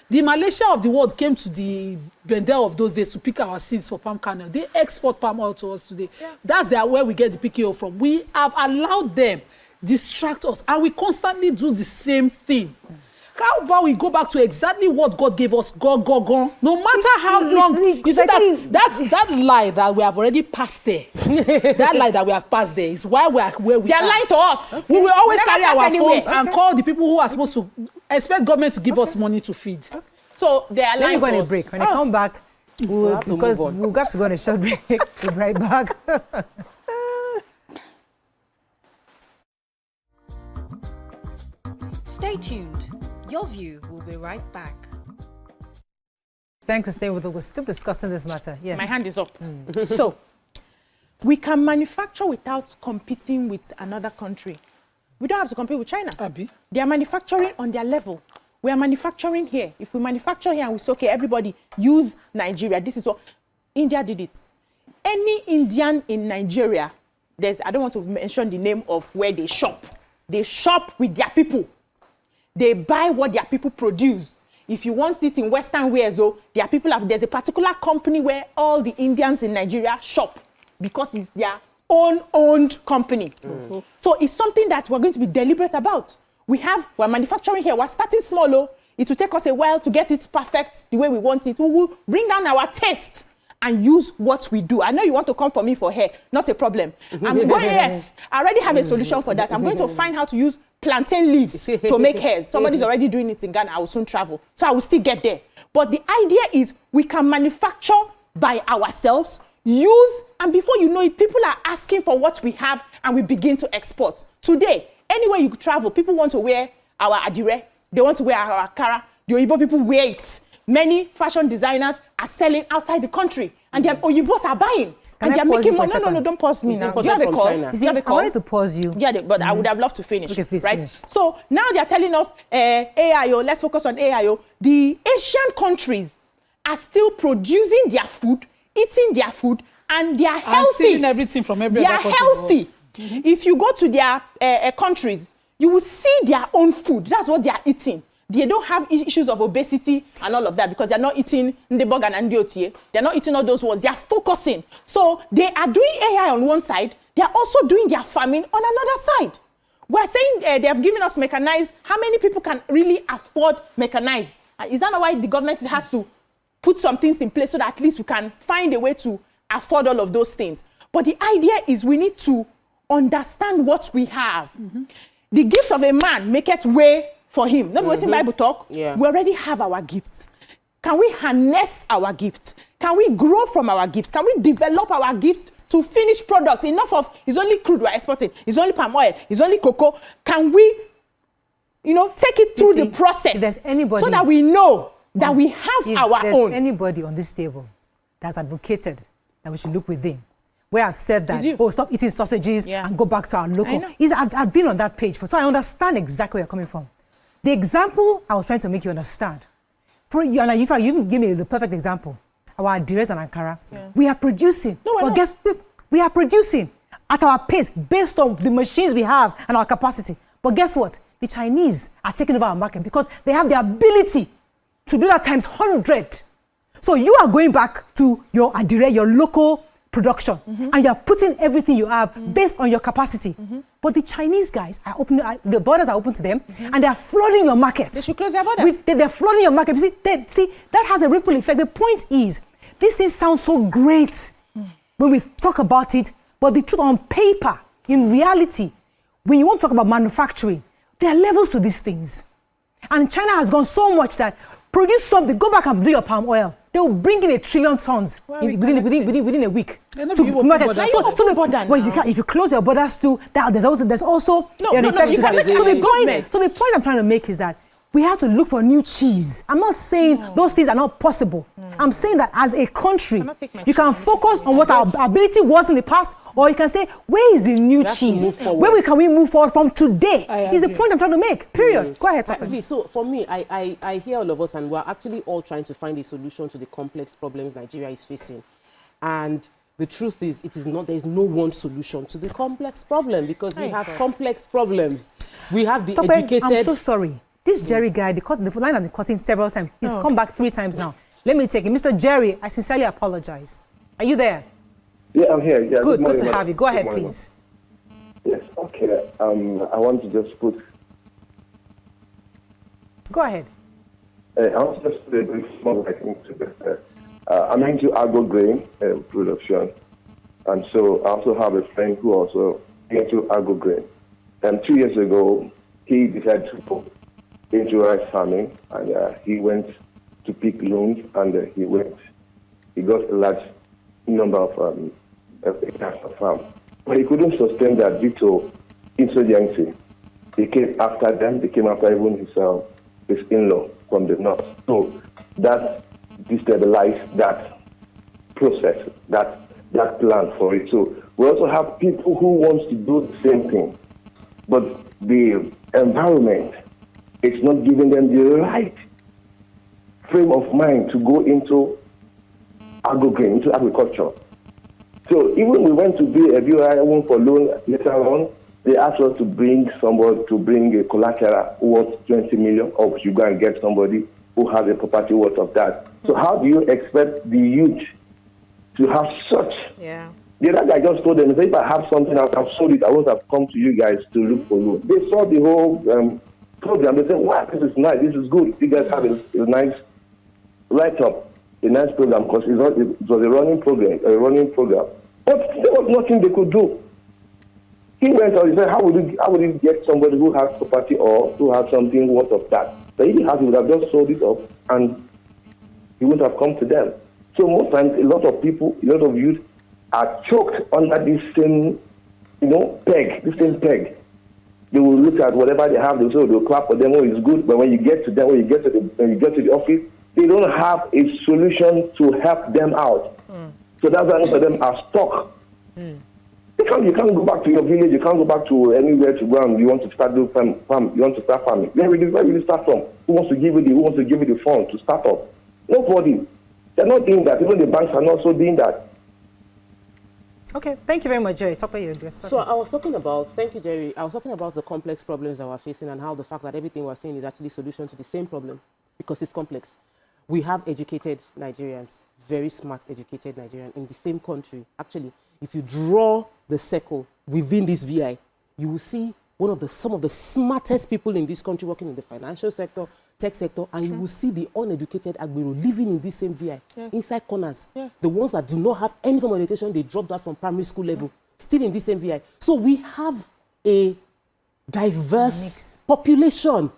The Malaysia of the world came to the Bendel of those days to pick our seeds for palm kernel. They export palm oil to us today. That's where we get the PKO from. We have allowed them distract us, and we constantly do the same thing. How about we go back to exactly what God gave us? Go. No matter how long. You see that lie that we have already passed there. That lie that we have passed there is why we are where we are. They are lying to us. Okay. We will always carry our phones and call the people who are supposed to expect government to give us money to feed. So they are lying to us. Let me go on a break. When I come back, because we'll have to go on a short break. We'll be right back. Stay tuned. Your View will be right back. Thanks for staying with us. We're still discussing this matter. Yes. My hand is up. So, We can manufacture without competing with another country. We don't have to compete with China. Abi. They are manufacturing on their level. We are manufacturing here. If we manufacture here and we say, okay, everybody use Nigeria, this is what India did it. Any Indian in Nigeria, I don't want to mention the name of where they shop. They shop with their people. They buy what their people produce. If you want it in Western wear, there's a particular company where all the Indians in Nigeria shop because it's their owned company. So it's something that we're going to be deliberate about. We're manufacturing here. We're starting small. It will take us a while to get it perfect the way we want it. We will bring down our taste and use what we do. I know you want to come for me for hair. Not a problem. Yes, I already have a solution for that. I'm going to find how to use plantain leaves to make hairs. Somebody's already doing it in Ghana. I will soon travel. So I will still get there. But the idea is we can manufacture by ourselves, use, and before you know it, people are asking for what we have and we begin to export. Today, anywhere you travel, people want to wear our adire. They want to wear our akara. The Oyibo people wear it. Many fashion designers are selling outside the country and their Oyibos are buying. And they're making money. No, don't pause me now. Do you have a call? Do you have a call? I wanted to pause you. Yeah, but I would have loved to finish. Okay, please right? finish. So now they're telling us AIO, let's focus on AIO. The Asian countries are still producing their food, eating their food, and they are healthy. And stealing everything from every other country. They are healthy. If you go to their countries, you will see their own food. That's what they are eating. They don't have issues of obesity and all of that because they're not eating ndebog and ndiotie. They're not eating all those ones. They're focusing. So they are doing AI on one side. They're also doing their farming on another side. We're saying they have given us mechanized. How many people can really afford mechanized? Is that not why the government has to put some things in place so that at least we can find a way to afford all of those things? But the idea is we need to understand what we have. The gift of a man maketh way for him. Not waiting Bible talk. Yeah. We already have our gifts. Can we harness our gifts? Can we grow from our gifts? Can we develop our gifts to finished product? Enough of it's only crude we're exporting. It's only palm oil. It's only cocoa. Can we, take it through the process? If there's anybody, so that we know that we have our own. If there's anybody on this table that's advocated that we should look within, where I've said that, stop eating sausages and go back to our local. I've been on that page, so I understand exactly where you're coming from. The example I was trying to make you understand, for you, and in fact, you give me the perfect example. Our Adires and Ankara, we are producing. We are producing at our pace based on the machines we have and our capacity. But guess what? The Chinese are taking over our market because they have the ability to do that times 100. So you are going back to your Adire, your local production, and you're putting everything you have based on your capacity. But the Chinese guys are open, the borders are open to them, and they're flooding your market. They should close their borders. They're flooding your market. You see, that has a ripple effect. The point is, this thing sounds so great when we talk about it, but the truth on paper, in reality, when you want to talk about manufacturing, there are levels to these things. And China has gone so much that produce something, go back and do your palm oil. They will bring in 1 trillion tons within a week. To market. If you close your borders to that, there's also an effect to that. So the point I'm trying to make is that we have to look for new cheese. I'm not saying those things are not possible. I'm saying that as a country, you can focus on what our ability was in the past, or you can say, where is the new cheese? Where can we move forward from today? Is the point I'm trying to make. Period. Go ahead. So for me, I hear all of us, and we're actually all trying to find a solution to the complex problems Nigeria is facing. And the truth is, there is no one solution to the complex problem because we have complex problems. We have the educated. I'm so sorry. This Jerry guy, the line I've been cutting several times. He's come back 3 times now. Let me take it. Mr. Jerry, I sincerely apologize. Are you there? Yeah, I'm here. Yeah, good to have you. Go ahead, please. Yes, okay. I want to just put... Go ahead. I want to just put a brief small thing to this. I'm into agro grain production. And so I also have a friend who also into agro grain. And 2 years ago, he decided to go into rice farming, and he went to pick loans, and he got a large number of acres of farm. But he couldn't sustain that due to insurgency. They came after them, they came after even his in-law from the north. So that destabilized that process, that that plan for it. So we also have people who want to do the same thing, but the environment is not giving them the right frame of mind to go into agrogreen, into agriculture. So even we went to be a BOI for loan later on, they asked us to bring somebody, to bring a collateral worth 20 million, or you go and get somebody who has a property worth of that. So how do you expect the youth to have such? Yeah. The other guy just told them, if I have something, I would have sold it. I would have come to you guys to look for loan. They saw the whole program. They said, wow, this is nice. This is good. You guys have a nice write-up, a nice program, because it was a running program. But there was nothing they could do. He went on, he said, how would you get somebody who has property or who has something worth of that? So if he has, he would have just sold it up and he wouldn't have come to them. So most times, a lot of people, a lot of youth are choked under this same, peg. They will look at whatever they have, they'll clap for them, it's good, but when you get to them, when you get to the office, they don't have a solution to help them out. So that's why most of them are stuck. You can't go back to your village, you can't go back to anywhere to go and you want to start doing farm, you want to start farming. Where will you start from? Who wants to give you the fund to start up? Nobody. They're not doing that. Even the banks are not so doing that. Okay, thank you very much, Jerry. Talk about your address. So I was talking about, thank you, Jerry. I was talking about the complex problems that we're facing and how the fact that everything we're saying is actually a solution to the same problem because it's complex. We have educated Nigerians, very smart educated Nigerians in the same country. Actually, if you draw the circle within this VI, you will see some of the smartest people in this country working in the financial sector, tech sector, and you will see the uneducated Agbero living in this same VI, inside corners. Yes. The ones that do not have any form of education, they dropped out from primary school level, still in this same VI. So we have a diverse population,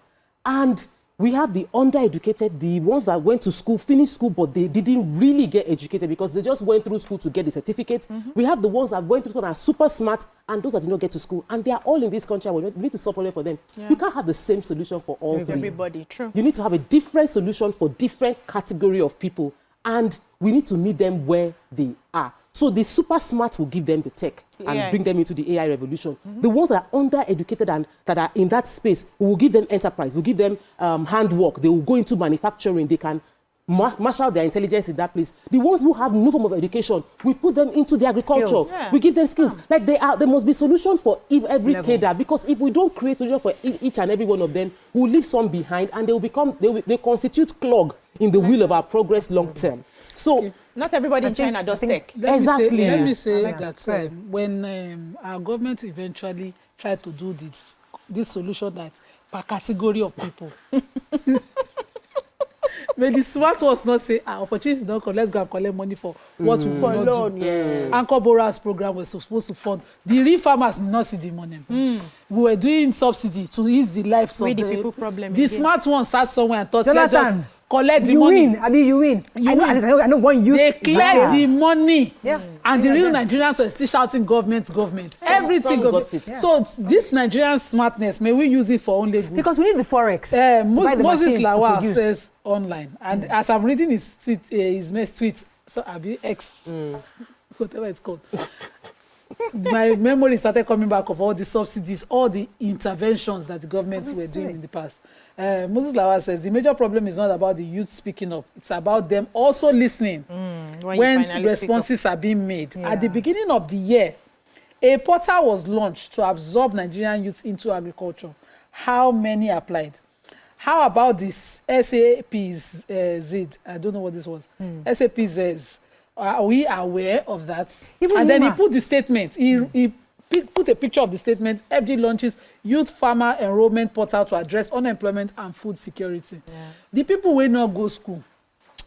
and we have the undereducated, the ones that went to school, finished school, but they didn't really get educated because they just went through school to get the certificate. We have the ones that went through school and are super smart, and those that did not get to school. And they are all in this country, and we need to solve problem for them. Yeah. You can't have the same solution for all three. Everybody, true. You need to have a different solution for different category of people, and we need to meet them where they are. So the super smart will give them the tech and bring them into the AI revolution. The ones that are undereducated and that are in that space, we will give them enterprise, we'll give them handwork. They will go into manufacturing. They can marshal their intelligence in that place. The ones who have no form of education, we put them into the agriculture. We give them skills. Like there must be solutions for every cadre, because if we don't create solutions for each and every one of them, we'll leave some behind, and they constitute clog in the wheel of our progress long term. So not everybody in China does tech. Let me say that when our government eventually tried to do this solution that per category of people, may the smart ones not say, opportunity don't come, let's go and collect money for what we will not do. Anchor Borrowers program was supposed to fund. The real farmers will not see the money. We were doing subsidy to ease the lives of the people problem. The smart ones sat somewhere and thought, Jonathan, let's just collect the money. You win. I know one youth. They cleared the money. And the real Nigerians were still shouting government. Everything government. So this Nigerian smartness, may we use it for only good? Because we need the forex. Moses Lawal says online, and as I'm reading his tweet, his mess tweet, so I'll be X, whatever it's called. My memory started coming back of all the subsidies, all the interventions that the governments were doing in the past. Moses Lawal says the major problem is not about the youth speaking up, it's about them also listening when responses are being made. At the beginning of the year, a portal was launched to absorb Nigerian youth into agriculture. How many applied? How about this SAPZ? I don't know what this was. SAPZ. Are we aware of that? And then he put the statement. He put a picture of the statement. FG launches youth farmer enrollment portal to address unemployment and food security. The people will not go school.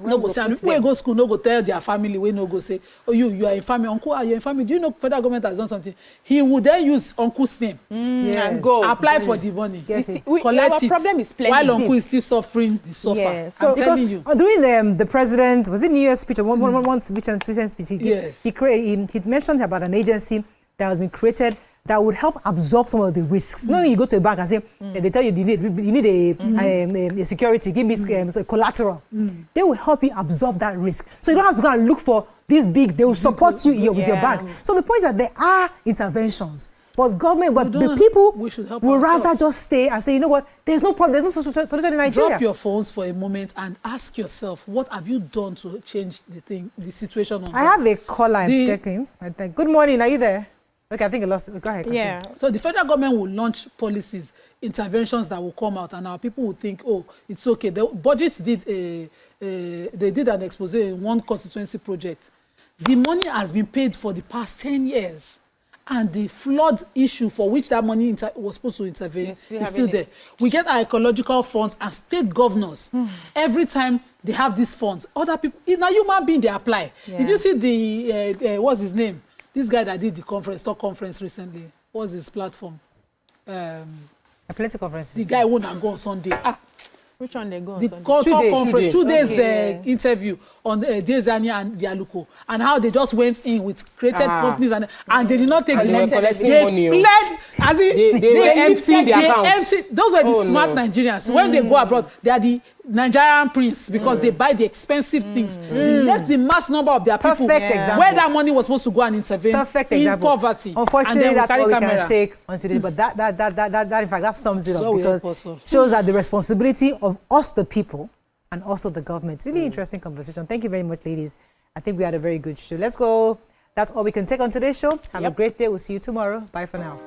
No go say, and people go school, no go tell their family, we no go say, oh, you are in family, uncle, are you in family? Do you know federal government has done something? He would then use uncle's name and go apply for the money, collect it, problem is plenty. While uncle is still suffering the suffer. So I'm telling you. During the president, was it New Year's speech or one speech and recent speech? He mentioned about an agency that has been created that would help absorb some of the risks. No, you go to a bank and say, they tell you need a security, give me collateral. They will help you absorb that risk. So you don't have to go and look for this big, they will support you with your bank. So the point is that there are interventions. But government, but the people will rather just stay and say, you know what, there's no problem, there's no solution in Nigeria. Drop your phones for a moment and ask yourself, what have you done to change the situation? I have a caller I'm taking. Good morning, are you there? Okay, I think I lost it. Go ahead. Continue. Yeah. So the federal government will launch policies, interventions that will come out, and our people will think, oh, it's okay. The budget they did an expose in one constituency project. The money has been paid for the past 10 years. And the flood issue for which that money was supposed to intervene is still there. We get our ecological funds and state governors. Every time they have these funds, other people, now human being, they apply. Yeah. Did you see the, what's his name? This guy that did the talk conference recently. What's his platform? Plenty conferences. The guy won't have gone on Sunday. Which one they go on the Sunday? Talk conference, 2 days interview on Dezania and Dialuko, and how they just went in with created companies and they did not take the money. They pledged, as in they empty their accounts. Those were the smart Nigerians. When they go abroad, they are the Nigerian prince because they buy the expensive things. They left the mass number of their people where that money was supposed to go and intervene in poverty. Unfortunately, that's all we can take on today. But that in fact, that sums it up because it shows that the responsibility of us, the people, and also the government. It's really interesting conversation. Thank you very much, ladies. I think we had a very good show. Let's go. That's all we can take on today's show. Have a great day. We'll see you tomorrow. Bye for now.